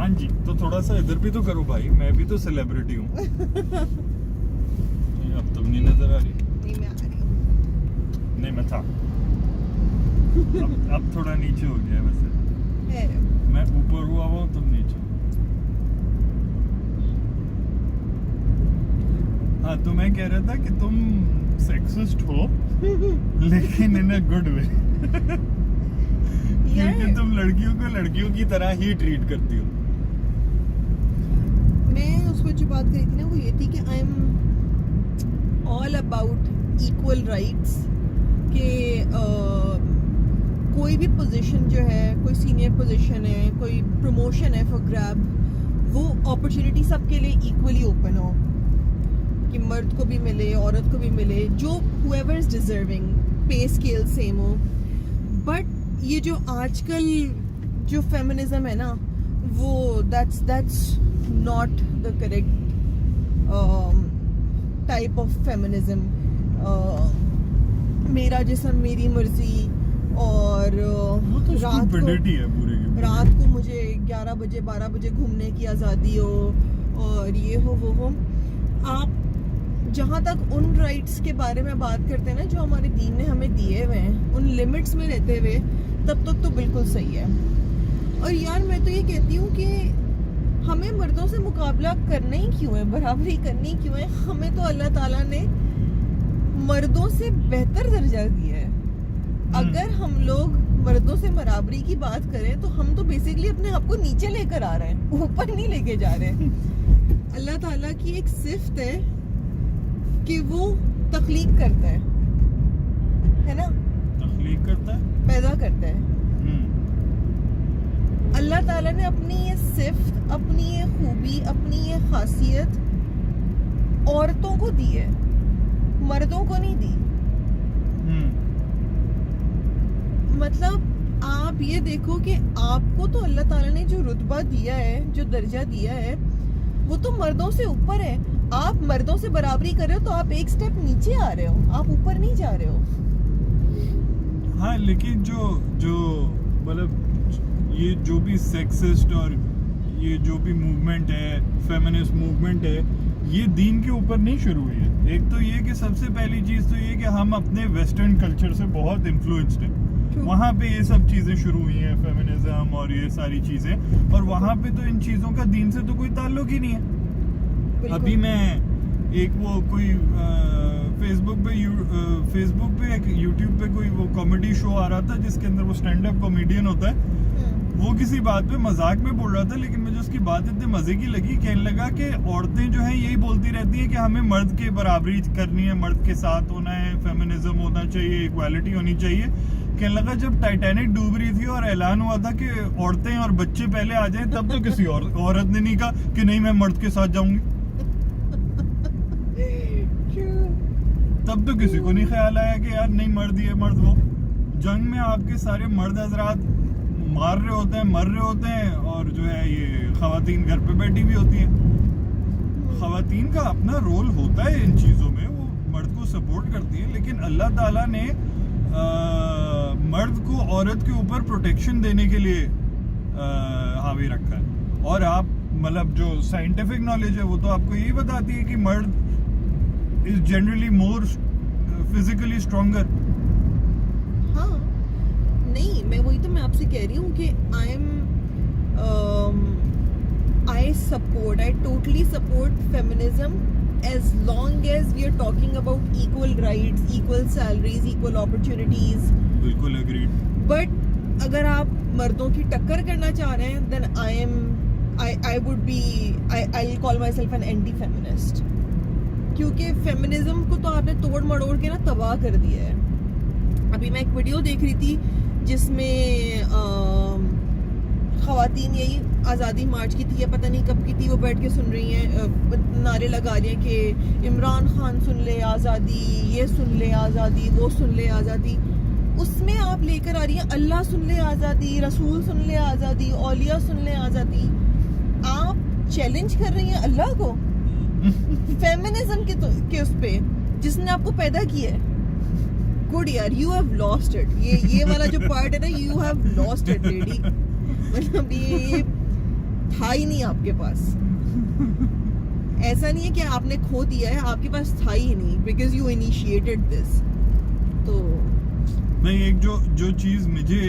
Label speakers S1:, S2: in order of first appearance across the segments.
S1: हाँ जी, तो थोड़ा सा इधर भी तो करो भाई, मैं भी तो सेलिब्रिटी हूँ। अब तुम नहीं नजर आ रही।
S2: नहीं मैं आ रही हूँ।
S1: नहीं मैं था। अब थोड़ा नीचे हो गया वैसे।
S2: है।
S1: मैं ऊपर हुआ हूँ, तुम नीचे। हाँ, तो मैं कह रहा था कि तुम सेक्सिस्ट हो, लेकिन इन अ गुड वे। क्योंकि तुम लड़कियों को लड़कियों की तरह ही ट्रीट करती हो।
S2: मैं उस वक्त जो बात करी थी ना वो ये थी कि I am all about equal rights कि कोई भी पोजीशन जो है, कोई सीनियर पोजीशन है, कोई प्रमोशन है फॉर ग्रैब, वो अपॉर्चुनिटी सबके लिए इक्वली ओपन हो, कि मर्द को भी मिले, औरत को भी मिले, जो whoever is deserving, पे स्केल सेम हो। बट ये जो आजकल जो फेमिनिज्म है ना, वो that's not the correct type of feminism. मेरा जिस्म मेरी मर्जी, और
S1: वो तो stupidity है पूरी की पूरी।
S2: रात को मुझे 11 बजे 12 बजे घूमने की आज़ादी हो, और ये हो वो हो। आप जहाँ तक उन राइट्स के बारे में बात करते हैं ना जो हमारे दीन ने हमें दिए हुए हैं, उन लिमिट्स में रहते हुए, तब तक तो बिल्कुल सही है। और यार मैं तो ये कहती हूँ कि हमें मर्दों से मुकाबला करना ही क्यों है, बराबरी करनी क्यों है? हमें तो अल्लाह ताला ने मर्दों से बेहतर दर्जा दिया है। अगर हम लोग मर्दों से बराबरी की बात करें तो हम तो बेसिकली अपने आप को नीचे लेकर आ रहे हैं, ऊपर नहीं लेके जा रहे हैं। अल्लाह ताला की एक सिफ्त है कि वो तख्लीक करता है ना?
S1: तख्लीक करता है,
S2: पैदा करता है। अल्लाह ताला ने अपनी ये सिफ्त, अपनी ये खूबी, अपनी ये खासियत औरतों को दी है, मर्दों को नहीं दी। मतलब आप ये देखो कि आपको तो अल्लाह ताला ने जो रुतबा दिया है, जो दर्जा दिया है, वो तो मर्दों से ऊपर है। आप मर्दों से बराबरी कर रहे हो तो आप एक स्टेप नीचे आ रहे हो, आप ऊपर नहीं जा रहे हो।
S1: हाँ, लेकिन जो मतलब ये जो भी सेक्सिस्ट और ये जो भी मूवमेंट है, फेमिनिस्ट मूवमेंट है, ये दीन के ऊपर नहीं शुरू हुई है। एक तो ये कि सबसे पहली चीज तो ये कि हम अपने वेस्टर्न कल्चर से बहुत इन्फ्लुएंस्ड हैं। वहाँ पे ये सब चीजें शुरू हुई हैं, फेमिनिज्म और ये सारी चीजें, और वहाँ पे तो इन चीजों का दीन से तो कोई ताल्लुक ही नहीं है। अभी मैं एक वो कोई फेसबुक पे एक यूट्यूब पे कोई वो कॉमेडी शो आ रहा था जिसके अंदर वो स्टैंड अप कॉमेडियन होता है। वो किसी बात पे मजाक में बोल रहा था, लेकिन मुझे उसकी बात इतने मजे की लगी। कहने लगा कि औरतें जो हैं यही बोलती रहती हैं कि हमें मर्द के बराबरी करनी है, मर्द के साथ होना है, फेमिनिज्म होना चाहिए, इक्वालिटी होनी चाहिए। कहने लगा जब टाइटैनिक डूब रही थी और ऐलान हुआ था कि औरतें और बच्चे पहले आ जाएं, तब तो किसी औरत ने नहीं कहा कि नहीं मैं मर्द के साथ जाऊंगी। तब तो किसी को नहीं ख्याल आया कि यार नहीं, मर्द ये मर्द वो। जंग में आपके सारे मर्द हजरात मार रहे होते हैं, मर रहे होते हैं, और जो है ये खवातीन घर पे बैठी भी होती हैं। खवातीन का अपना रोल होता है इन चीजों में, वो मर्द को सपोर्ट करती है, लेकिन अल्लाह ताला ने मर्द को औरत के ऊपर प्रोटेक्शन देने के लिए हावी रखा है। और आप मतलब जो साइंटिफिक नॉलेज है वो तो आपको यही बताती है कि मर्द is generally more physically stronger.
S2: हाँ, नहीं मैं आपसे कह रही हूँ कि I totally support feminism as long as we are talking about equal rights, equal salaries, equal opportunities.
S1: बिल्कुल agreed.
S2: But अगर आप मर्दों की टक्कर करना चाह रहे हैं, then I'll call myself an anti-feminist. क्योंकि फेमिनिज्म को तो आपने तोड़ मड़ोड़ के ना तबाह कर दिया है। अभी मैं एक वीडियो देख रही थी जिसमें खवातीन यही आज़ादी मार्च की थी या पता नहीं कब की थी, वो बैठ के सुन रही हैं, नारे लगा रही हैं कि इमरान खान सुन ले आज़ादी, ये सुन ले आज़ादी, वो सुन ले आज़ादी। उसमें आप लेकर आ रही हैं अल्लाह सुन ले आज़ादी, रसूल सुन ले आज़ादी, औलिया सुन ले आज़ादी। आप चैलेंज कर रही हैं अल्लाह को फेमिनिज्म के उस पे जिसने आपको पैदा किया है। गुड यार, यू हैव लॉस्ट इट। ये वाला जो पार्ट है ना, you have lost it lady. मतलब ये था ही नहीं आपके पास। ऐसा नहीं है कि आपने खो दिया है, आपके पास था ही नहीं, बिकॉज यू इनिशिएटेड दिस। तो
S1: नहीं, एक जो चीज मुझे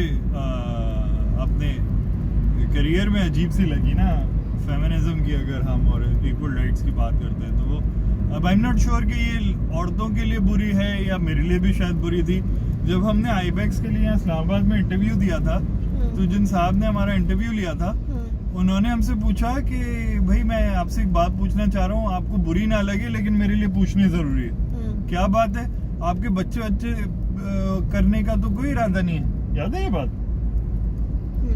S1: अपने करियर में अजीब सी लगी ना, फेमिनिज्म की, अगर हम और इक्वल राइट्स की बात करते हैं, तो वो अब आई एम नॉट श्योर कि ये औरतों के लिए बुरी है या मेरे लिए भी शायद बुरी थी। जब हमने आईबैक्स के लिए यहाँ इस्लामाबाद में इंटरव्यू दिया था, तो जिन साहब ने हमारा इंटरव्यू लिया था, उन्होंने हमसे पूछा कि भाई मैं आपसे एक बात पूछना चाह रहा हूँ, आपको बुरी ना लगे लेकिन मेरे लिए पूछनी जरूरी है। क्या बात है? आपके बच्चे करने का तो कोई इरादा नहीं है, याद है ये बात?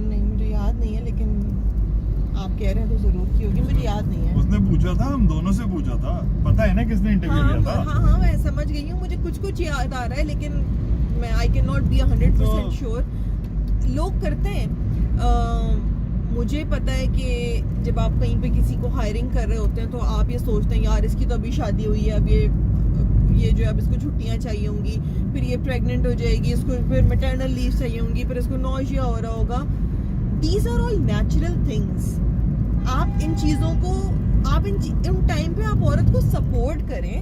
S2: नहीं, मुझे याद नहीं है, लेकिन आप कह रहे हैं तो जरूर की होगी, मुझे याद नहीं है।
S1: उसने पूछा था, हम दोनों से पूछा था, पता है ना किसने इंटरव्यू लिया था?
S2: हाँ, मैं समझ गई हूँ, मुझे कुछ याद आ रहा है, लेकिन मैं I can not be 100% sure. लोग करते हैं। मुझे पता है कि जब आप कहीं पे किसी को हायरिंग कर रहे होते हैं, तो आप ये सोचते हैं यार इसकी तो अभी शादी हुई है, अब ये जो है अब इसको छुट्टियां चाहिए होंगी, फिर ये प्रेग्नेंट हो जाएगी, इसको फिर मैटरनल लीव चाहिए होंगी, फिर इसको नौशिया हो रहा होगा। These are all natural things. आप इन चीजों को, आप इन टाइम पे आप औरत को सपोर्ट करें,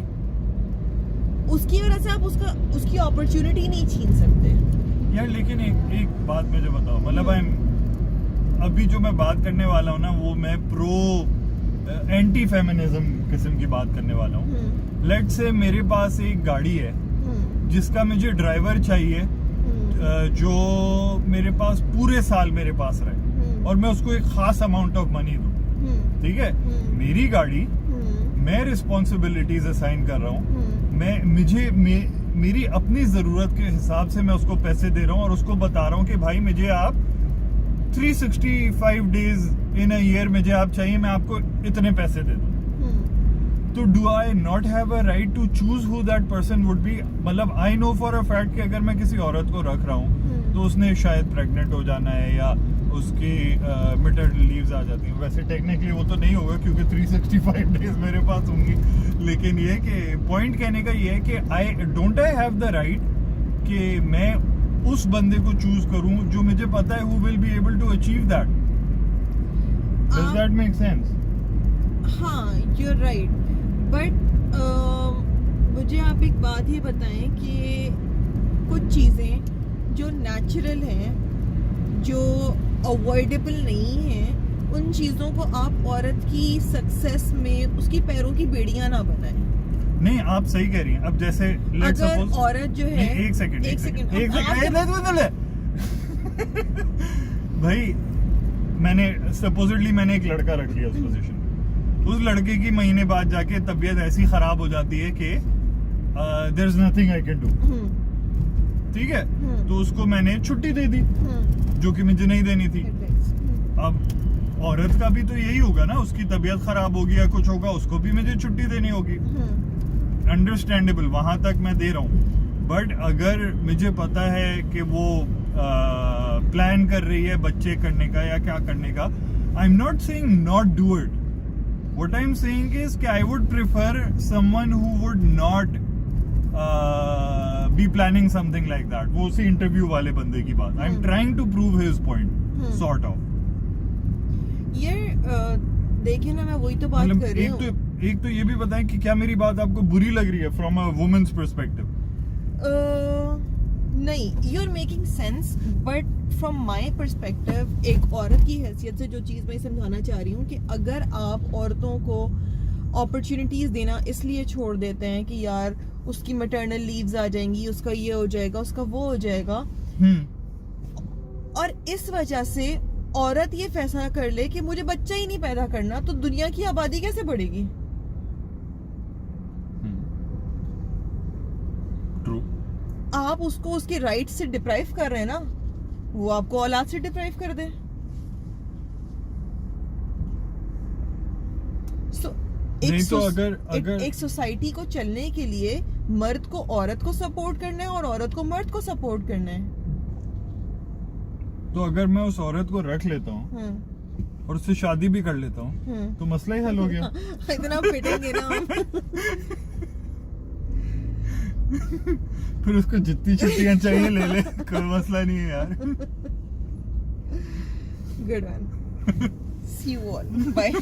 S2: उसकी वजह से आप उसकी अपॉर्चुनिटी नहीं छीन सकते
S1: यार। लेकिन एक बात मुझे बताओ, मतलब अभी जो मैं बात करने वाला हूँ ना, वो मैं एंटी फेमिनिज्म किस्म की बात करने वाला हूँ। लेट्स से मेरे पास एक गाड़ी है जिसका मुझे ड्राइवर चाहिए, जो मेरे पास पूरे साल मेरे पास रहे, और मैं उसको एक खास अमाउंट ऑफ मनी दूं, ठीक है? मेरी गाड़ी, मैं रिस्पॉन्सिबिलिटीज असाइन कर रहा हूँ, मेरी अपनी जरूरत के हिसाब से मैं उसको पैसे दे रहा हूँ, और उसको बता रहा हूँ कि भाई मुझे आप 365 डेज इन अ ईयर मुझे आप चाहिए, मैं आपको इतने पैसे दे दूं। तो do I not have a right to choose who that person would be? मतलब I know for a fact कि अगर मैं किसी औरत को रख रहा हूँ तो उसने शायद प्रेग्नेंट हो जाना है, या उसकी मैटरनल लीव्स आ जाती हैं। वैसे टेक्निकली वो तो नहीं होगा क्योंकि 365 डेज मेरे पास होंगी, लेकिन ये कि पॉइंट कहने का ये है कि आई हैव द राइट कि मैं उस बंदे को चूज करूं जो मुझे पता है who will be able to achieve that. Does that make sense?
S2: हाँ, you're right. But मुझे आप एक बात ये बताएं कि कुछ चीजें जो नेचुरल हैं, जो अवॉइडेबल नहीं हैं, उन चीजों को आप औरत की सक्सेस में उसकी पैरों की बेड़ियां ना बनाएं।
S1: नहीं, आप सही कह रही हैं। अब जैसे
S2: अगर औरत जो है,
S1: एक सेकंड भाई, मैंने एक लड़का रख लिया उस पोजीशन, उस लड़के की महीने बाद जाके तबीयत ऐसी खराब हो जाती है कि there is nothing I can do, ठीक है? तो उसको मैंने छुट्टी दे दी, जो कि मुझे नहीं देनी थी। अब औरत का भी तो यही होगा ना, उसकी तबीयत खराब होगी या कुछ होगा, उसको भी मुझे छुट्टी देनी होगी। अंडरस्टैंडेबल, वहां तक मैं दे रहा हूँ। बट अगर मुझे पता है कि वो प्लान कर रही है बच्चे करने का या क्या करने का, I am not saying not do it. What I am saying is कि I would prefer someone who would not be planning something like that. वो उसी इंटरव्यू वाले बंदे की बात, I am trying to prove his point sort of.
S2: ये देखिए ना, मैं वही तो बात कर रही हूँ।
S1: एक तो ये भी बताएं कि क्या मेरी बात आपको बुरी लग रही है फ्रॉम अ वुमेन्स पर्सपेक्टिव?
S2: नहीं, you are making sense, but from my perspective, एक औरत की हैसियत से जो चीज़ मैं समझाना चाह रही हूँ कि अगर आप औरतों को अपॉर्चुनिटीज देना इसलिए छोड़ देते हैं कि यार उसकी मैटरनल लीव्स आ जाएंगी, उसका ये हो जाएगा, उसका वो हो जाएगा, और इस वजह से औरत ये फैसला कर ले कि मुझे बच्चा ही नहीं पैदा करना, तो दुनिया की आबादी कैसे बढ़ेगी?
S1: ट्रू।
S2: आप उसको उसके राइट से डिप्राइव कर रहे हैं ना, वो आपको औलाद से डिप्राइव कर दे। एक सोसाइटी को चलने के लिए मर्द को औरत को सपोर्ट करना है और औरत को मर्द को सपोर्ट करना है।
S1: तो अगर मैं उस औरत को रख लेता हूँ और उससे शादी भी कर लेता हूँ, तो मसला ही हल हो गया।
S2: इतना पिटेंगे ना हम।
S1: फिर उसको जितनी छुट्टियां चाहिए ले ले, कोई मसला नहीं है यार।
S2: Good one. See you all. Bye.